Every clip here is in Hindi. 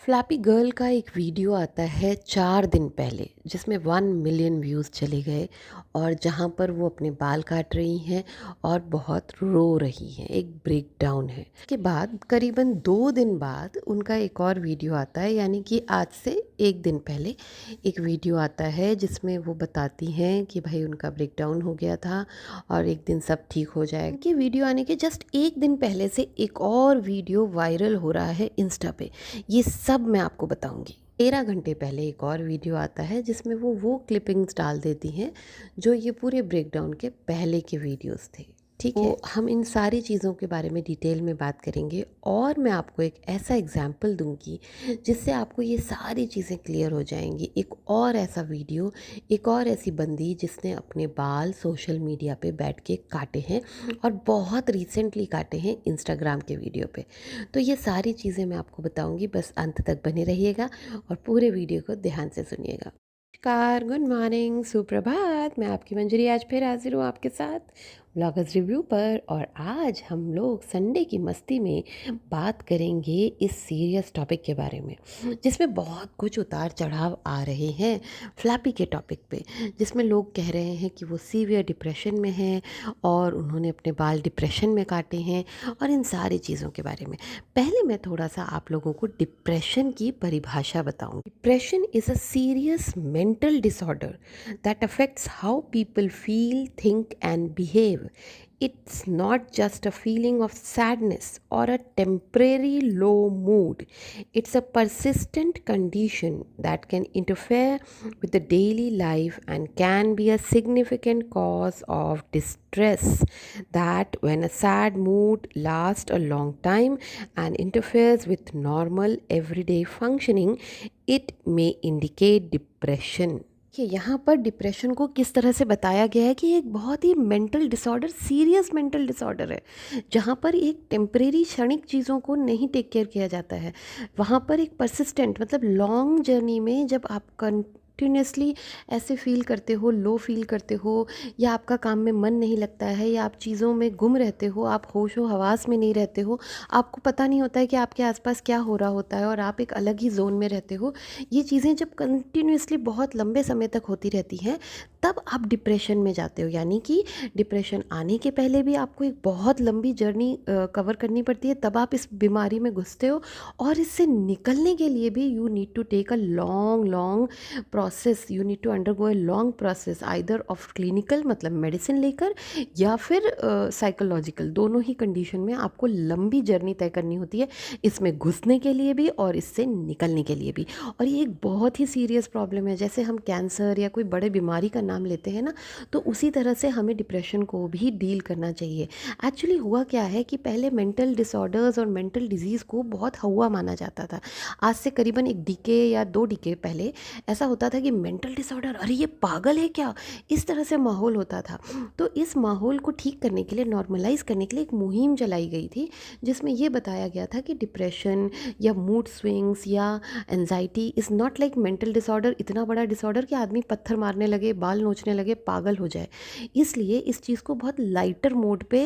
फ्लैपी गर्ल का एक वीडियो आता है 4 दिन पहले जिसमें 1 मिलियन व्यूज़ चले गए और जहाँ पर वो अपने बाल काट रही हैं और बहुत रो रही हैं, एक ब्रेकडाउन है। इसके बाद करीबन 2 दिन बाद उनका एक और वीडियो आता है, यानी कि आज से 1 दिन पहले एक वीडियो आता है जिसमें वो बताती हैं कि भाई उनका ब्रेकडाउन हो गया था और एक दिन सब ठीक हो जाएगा। कि वीडियो आने के जस्ट 1 दिन पहले से एक और वीडियो वायरल हो रहा है इंस्टा पे। ये सब मैं आपको बताऊंगी। 13 घंटे पहले एक और वीडियो आता है जिसमें वो क्लिपिंग्स डाल देती हैं जो ये पूरे ब्रेकडाउन के पहले के वीडियोस थे। ठीक है, तो हम इन सारी चीज़ों के बारे में डिटेल में बात करेंगे और मैं आपको एक ऐसा एग्जाम्पल दूंगी जिससे आपको ये सारी चीज़ें क्लियर हो जाएंगी। एक और ऐसा वीडियो, एक और ऐसी बंदी जिसने अपने बाल सोशल मीडिया पे बैठ के काटे हैं और बहुत रिसेंटली काटे हैं इंस्टाग्राम के वीडियो पे। तो ये सारी चीज़ें मैं आपको बताऊंगी, बस अंत तक बने रहिएगा और पूरे वीडियो को ध्यान से सुनिएगा। नमस्कार, गुड मॉर्निंग, सुप्रभात। मैं आपकी मंजरी आज फिर हाजिर हूँ आपके साथ ब्लॉगर्स रिव्यू पर। और आज हम लोग संडे की मस्ती में बात करेंगे इस सीरियस टॉपिक के बारे में जिसमें बहुत कुछ उतार चढ़ाव आ रहे हैं। फ्लैपी के टॉपिक पे, जिसमें लोग कह रहे हैं कि वो सीवियर डिप्रेशन में हैं और उन्होंने अपने बाल डिप्रेशन में काटे हैं और इन सारी चीज़ों के बारे में। पहले मैं थोड़ा सा आप लोगों को डिप्रेशन की परिभाषा बताऊंगी। Depression is a serious mental disorder that affects how people feel, think, and behave. It's not just a feeling of sadness or a temporary low mood. It's a persistent condition that can interfere with the daily life and can be a significant cause of distress. That when a sad mood lasts a long time and interferes with normal everyday functioning, it may indicate depression. कि यहाँ पर डिप्रेशन को किस तरह से बताया गया है कि एक बहुत ही mental disorder, serious mental disorder है, जहाँ पर एक टेम्परेरी क्षणिक चीज़ों को नहीं टेक केयर किया जाता है। वहाँ पर एक परसिस्टेंट, मतलब लॉन्ग जर्नी में जब आप कंटिन्यूसली ऐसे फील करते हो, लो फील करते हो, या आपका काम में मन नहीं लगता है, या आप चीज़ों में गुम रहते हो, आप होशो हवास में नहीं रहते हो, आपको पता नहीं होता है कि आपके आसपास क्या हो रहा होता है और आप एक अलग ही जोन में रहते हो। ये चीज़ें जब कंटिन्यूसली बहुत लंबे समय तक होती रहती हैं तब आप डिप्रेशन में जाते हो। यानी कि डिप्रेशन आने के पहले भी आपको एक बहुत लंबी जर्नी कवर करनी पड़ती है, तब आप इस बीमारी में घुसते हो। और इससे निकलने के लिए भी you need to take a long long process, you need to undergo a long process either of clinical, मतलब मेडिसिन लेकर, या फिर साइकोलॉजिकल। दोनों ही कंडीशन में आपको लंबी जर्नी तय करनी होती है, इसमें घुसने के लिए भी और इससे निकलने के लिए भी। और ये एक बहुत ही सीरियस प्रॉब्लम है। जैसे हम कैंसर या कोई बड़े बीमारी का नाम लेते हैं ना, तो उसी तरह से हमें डिप्रेशन को भी डील करना चाहिए। एक्चुअली हुआ क्या है कि पहले मेंटल डिसऑर्डर्स और मेंटल डिजीज़ को बहुत हवा माना जाता था। आज से करीबन 1 डिके या 2 डिके पहले ऐसा होता था कि मेंटल डिसऑर्डर, अरे ये पागल है क्या, इस तरह से माहौल होता था। तो इस माहौल को ठीक करने के लिए, नॉर्मलाइज करने के लिए एक मुहिम चलाई गई थी जिसमें ये बताया गया था कि डिप्रेशन या मूड स्विंग्स या anxiety is not like mental disorder, इतना बड़ा डिसऑर्डर कि आदमी पत्थर मारने लगे, बाल नोचने लगे, पागल हो जाए। इसलिए इस चीज़ को बहुत लाइटर मोड पे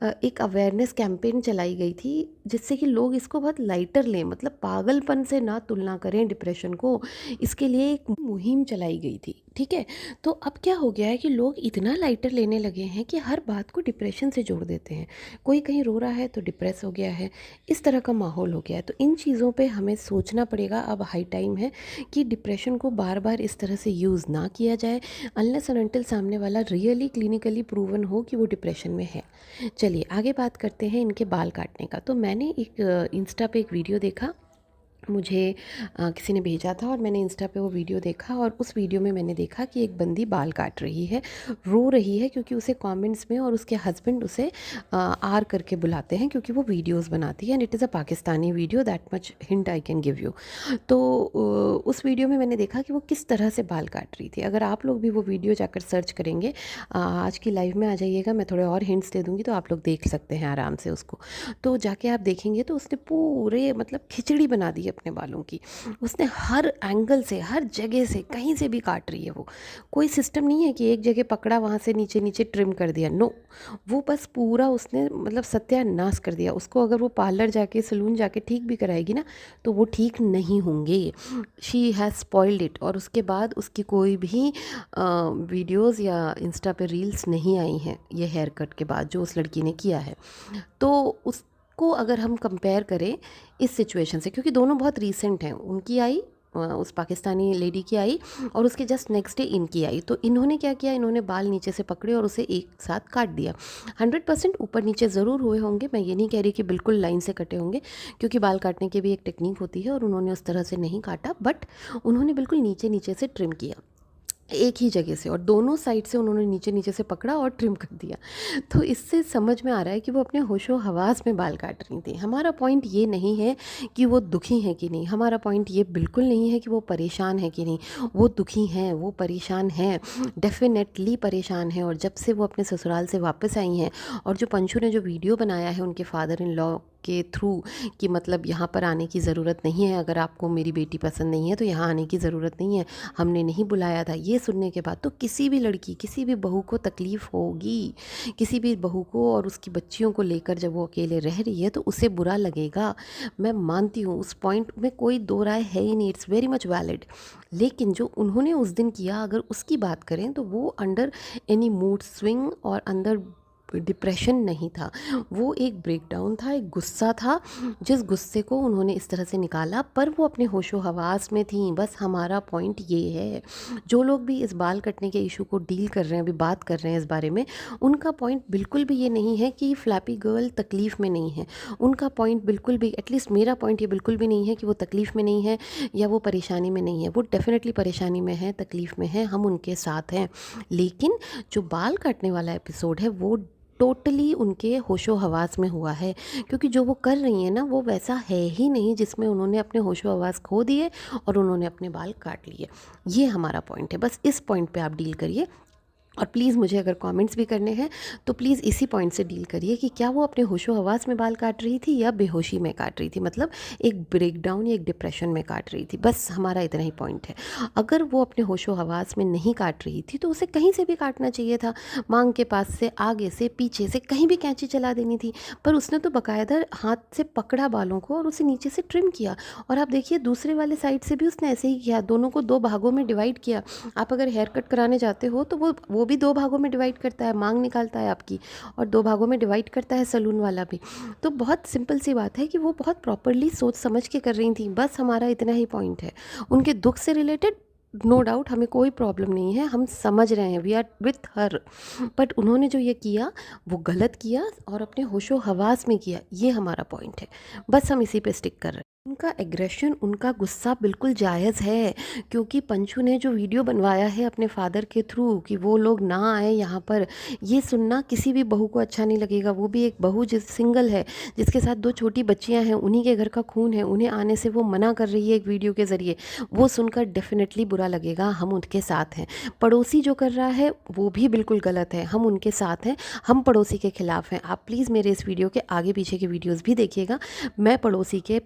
एक अवेयरनेस कैंपेन चलाई गई थी जिससे कि लोग इसको बहुत लाइटर लें, मतलब पागलपन से ना तुलना करें डिप्रेशन को। इसके लिए एक मुहिम चलाई गई थी। ठीक है, तो अब क्या हो गया है कि लोग इतना लाइटर लेने लगे हैं कि हर बात को डिप्रेशन से जोड़ देते हैं। कोई कहीं रो रहा है तो डिप्रेस हो गया है, इस तरह का माहौल हो गया है। तो इन चीज़ों पे हमें सोचना पड़ेगा। अब हाई टाइम है कि डिप्रेशन को बार बार इस तरह से यूज़ ना किया जाए अनलेस एंड अनटिल सामने वाला रियली क्लिनिकली प्रूवन हो कि वो डिप्रेशन में है। चलिए आगे बात करते हैं इनके बाल काटने का। तो मैंने एक इंस्टा पे एक वीडियो देखा, मुझे किसी ने भेजा था और मैंने इंस्टा पे वो वीडियो देखा। और उस वीडियो में मैंने देखा कि एक बंदी बाल काट रही है, रो रही है, क्योंकि उसे कमेंट्स में और उसके हस्बैंड उसे आर करके बुलाते हैं क्योंकि वो वीडियोस बनाती है। And it is a Pakistani video, that much hint I can give you. तो उस वीडियो में मैंने देखा कि वो किस तरह से बाल काट रही थी। अगर आप लोग भी वो वीडियो जाकर सर्च करेंगे, आज की लाइव में आ जाइएगा, मैं थोड़े और हिंट्स दे दूँगी तो आप लोग देख सकते हैं आराम से उसको। तो जाके आप देखेंगे तो उसने पूरे मतलब खिचड़ी बना दी है अपने बालों की। उसने हर एंगल से, हर जगह से, कहीं से भी काट रही है वो। कोई सिस्टम नहीं है कि एक जगह पकड़ा वहाँ से नीचे नीचे ट्रिम कर दिया, नो। वो बस पूरा उसने मतलब सत्यानाश कर दिया। उसको अगर वो पार्लर जाके, सलून जाके ठीक भी कराएगी ना, तो वो ठीक नहीं होंगे। She has spoiled it. और उसके बाद उसकी कोई भी वीडियोज़ या इंस्टा पे रील्स नहीं आई हैं ये हेयर कट के बाद, जो उस लड़की ने किया है। तो उसको अगर हम कंपेयर करें इस सिचुएशन से, क्योंकि दोनों बहुत रीसेंट हैं, उनकी आई, उस पाकिस्तानी लेडी की आई, और उसके जस्ट नेक्स्ट डे इनकी आई। तो इन्होंने क्या किया, इन्होंने बाल नीचे से पकड़े और उसे एक साथ काट दिया। 100% ऊपर नीचे ज़रूर हुए होंगे, मैं ये नहीं कह रही कि बिल्कुल लाइन से कटे होंगे, क्योंकि बाल काटने की भी एक टेक्निक होती है, और उन्होंने उस तरह से नहीं काटा, बट उन्होंने बिल्कुल नीचे नीचे से ट्रिम किया, एक ही जगह से, और दोनों साइड से उन्होंने नीचे नीचे से पकड़ा और ट्रिम कर दिया। तो इससे समझ में आ रहा है कि वो अपने होशो हवास में बाल काट रही थी। हमारा पॉइंट ये नहीं है कि वो दुखी हैं कि नहीं, हमारा पॉइंट ये बिल्कुल नहीं है कि वो परेशान है कि नहीं। वो दुखी हैं, वो परेशान हैं, डेफिनेटली परेशान हैं। और जब से वो अपने ससुराल से वापस आई हैं, और जो पंचू ने जो वीडियो बनाया है उनके फादर इन लॉ के थ्रू, कि मतलब यहाँ पर आने की ज़रूरत नहीं है, अगर आपको मेरी बेटी पसंद नहीं है तो यहाँ आने की ज़रूरत नहीं है, हमने नहीं बुलाया था, ये सुनने के बाद तो किसी भी लड़की, किसी भी बहू को तकलीफ़ होगी। किसी भी बहू को और उसकी बच्चियों को लेकर जब वो अकेले रह रही है तो उसे बुरा लगेगा। मैं मानती हूँ, उस पॉइंट में कोई दो राय है ही नहीं, इट्स वेरी मच वैलिड। लेकिन जो उन्होंने उस दिन किया, अगर उसकी बात करें, तो वो अंडर एनी मूड स्विंग और अंदर डिप्रेशन नहीं था। वो एक ब्रेकडाउन था, एक गुस्सा था, जिस गुस्से को उन्होंने इस तरह से निकाला, पर वो अपने होशो हवास में थी। बस हमारा पॉइंट ये है, जो लोग भी इस बाल कटने के इशू को डील कर रहे हैं, अभी बात कर रहे हैं इस बारे में, उनका पॉइंट बिल्कुल भी ये नहीं है कि फ्लैपी गर्ल तकलीफ़ में नहीं है। उनका पॉइंट बिल्कुल भी, एटलीस्ट मेरा पॉइंट ये बिल्कुल भी नहीं है कि वो तकलीफ़ में नहीं है या वो परेशानी में नहीं है। वो डेफिनेटली परेशानी में है, तकलीफ़ में है, हम उनके साथ हैं। लेकिन जो बाल काटने वाला एपिसोड है वो टोटली उनके होशो हवास में हुआ है, क्योंकि जो वो कर रही हैं ना, वो वैसा है ही नहीं जिसमें उन्होंने अपने होशो हवास खो दिए और उन्होंने अपने बाल काट लिए। ये हमारा पॉइंट है, बस इस पॉइंट पे आप डील करिए। और प्लीज़ मुझे अगर कमेंट्स भी करने हैं तो प्लीज़ इसी पॉइंट से डील करिए कि क्या वो अपने होशो हवास में बाल काट रही थी या बेहोशी में काट रही थी, मतलब एक ब्रेकडाउन या एक डिप्रेशन में काट रही थी। बस हमारा इतना ही पॉइंट है। अगर वो अपने होशो हवास में नहीं काट रही थी तो उसे कहीं से भी काटना चाहिए था, मांग के पास से, आगे से, पीछे से, कहीं भी कैंची चला देनी थी। पर उसने तो बाकायदा हाथ से पकड़ा बालों को और उसे नीचे से ट्रिम किया। और आप देखिए दूसरे वाले साइड से भी उसने ऐसे ही किया, दोनों को दो भागों में डिवाइड किया। आप अगर हेयर कट कराने जाते हो तो वो भी दो भागों में डिवाइड करता है, मांग निकालता है आपकी, और दो भागों में डिवाइड करता है सलून वाला भी। तो बहुत सिंपल सी बात है कि वो बहुत प्रॉपरली सोच समझ के कर रही थी। बस हमारा इतना ही पॉइंट है। उनके दुख से रिलेटेड नो डाउट हमें कोई प्रॉब्लम नहीं है, हम समझ रहे हैं, we are with her. But उन्होंने जो ये किया वो गलत किया और अपने होशो हवास में किया, ये हमारा पॉइंट है। बस हम इसी पे स्टिक कर रहे हैं। उनका एग्रेशन, उनका गुस्सा बिल्कुल जायज़ है, क्योंकि पंचू ने जो वीडियो बनवाया है अपने फादर के थ्रू कि वो लोग ना आए यहाँ पर, ये सुनना किसी भी बहू को अच्छा नहीं लगेगा। वो भी एक बहू जिस सिंगल है, जिसके साथ दो छोटी बच्चियाँ हैं, उन्हीं के घर का खून है, उन्हें आने से वो मना कर रही है एक वीडियो के ज़रिए। वो सुनकर डेफिनेटली बुरा लगेगा, हम उनके साथ हैं। पड़ोसी जो कर रहा है वो भी बिल्कुल गलत है, हम उनके साथ हैं, हम पड़ोसी के ख़िलाफ़ हैं। आप प्लीज़ मेरे इस वीडियो के आगे पीछे के वीडियोज़ भी देखिएगा। मैं पड़ोसी के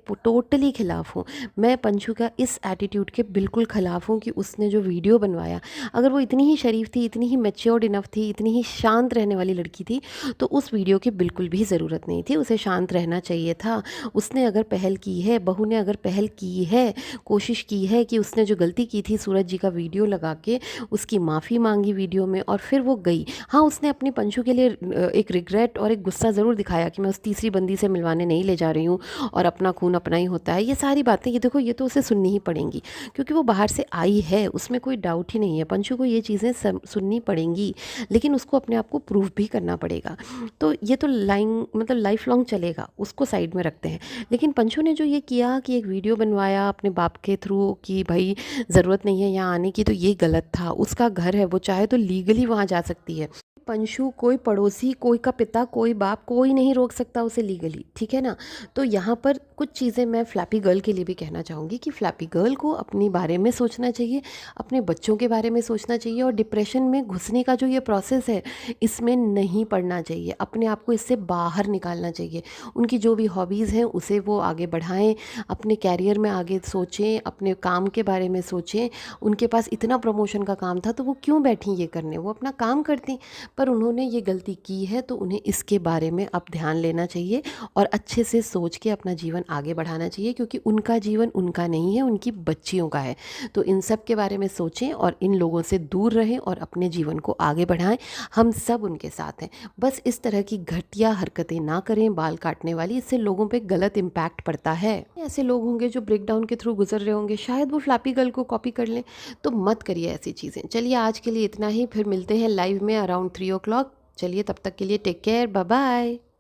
टोटली ख़िलाफ़ हूँ। मैं पंचू का इस एटीट्यूड के बिल्कुल ख़िलाफ़ हूँ कि उसने जो वीडियो बनवाया, अगर वो इतनी ही शरीफ थी, इतनी ही मैच्योर्ड इनफ थी, इतनी ही शांत रहने वाली लड़की थी, तो उस वीडियो की बिल्कुल भी ज़रूरत नहीं थी। उसे शांत रहना चाहिए था। उसने अगर पहल की है, बहू ने अगर पहल की है, कोशिश की है कि उसने जो गलती की थी सूरज जी का वीडियो लगा के, उसकी माफ़ी मांगी वीडियो में और फिर वो गई। हाँ, उसने अपने पंचू के लिए एक रिग्रेट और एक गुस्सा ज़रूर दिखाया कि मैं उस तीसरी बंदी से मिलवाने नहीं ले जा रही हूँ और अपना खून अपना ही होता है। ये सारी बातें, ये देखो, ये तो उसे सुननी ही पड़ेंगी, क्योंकि वो बाहर से आई है, उसमें कोई डाउट ही नहीं है। पंचू को ये चीज़ें सुननी पड़ेंगी, लेकिन उसको अपने आप को प्रूव भी करना पड़ेगा। तो ये तो लाइन मतलब लाइफ लॉन्ग चलेगा, उसको साइड में रखते हैं। लेकिन पंचू ने जो ये किया कि एक वीडियो बनवाया अपने बाप के थ्रू कि भाई ज़रूरत नहीं है यहाँ आने की, तो ये गलत था। उसका घर है, वो चाहे तो लीगली वहाँ जा सकती है। पंशु, कोई पड़ोसी, कोई का पिता, कोई बाप, कोई नहीं रोक सकता उसे लीगली, ठीक है ना। तो यहाँ पर कुछ चीज़ें मैं फ्लैपी गर्ल के लिए भी कहना चाहूँगी कि फ्लैपी गर्ल को अपने बारे में सोचना चाहिए, अपने बच्चों के बारे में सोचना चाहिए, और डिप्रेशन में घुसने का जो ये प्रोसेस है इसमें नहीं पड़ना चाहिए, अपने आप को इससे बाहर निकालना चाहिए। उनकी जो भी हॉबीज़ हैं उसे वो आगे बढ़ाएं, अपने कैरियर में आगे सोचें, अपने काम के बारे में सोचें। उनके पास इतना प्रमोशन का काम था तो वो क्यों बैठी ये करने, वो अपना काम करती। पर उन्होंने ये गलती की है तो उन्हें इसके बारे में अब ध्यान लेना चाहिए और अच्छे से सोच के अपना जीवन आगे बढ़ाना चाहिए, क्योंकि उनका जीवन उनका नहीं है, उनकी बच्चियों का है। तो इन सब के बारे में सोचें और इन लोगों से दूर रहें और अपने जीवन को आगे बढ़ाएं। हम सब उनके साथ हैं। बस इस तरह की घटिया हरकतें ना करें बाल काटने वाली, इससे लोगों पे गलत इम्पैक्ट पड़ता है। ऐसे लोग होंगे जो ब्रेकडाउन के थ्रू गुजर रहे होंगे, शायद वो फ्लैपी गर्ल को कॉपी कर लें। तो मत करिए ऐसी चीज़ें। चलिए आज के लिए इतना ही, फिर मिलते हैं लाइव में अराउंड 3 o'clock। चलिए तब तक के लिए टेक केयर, बाय बाय।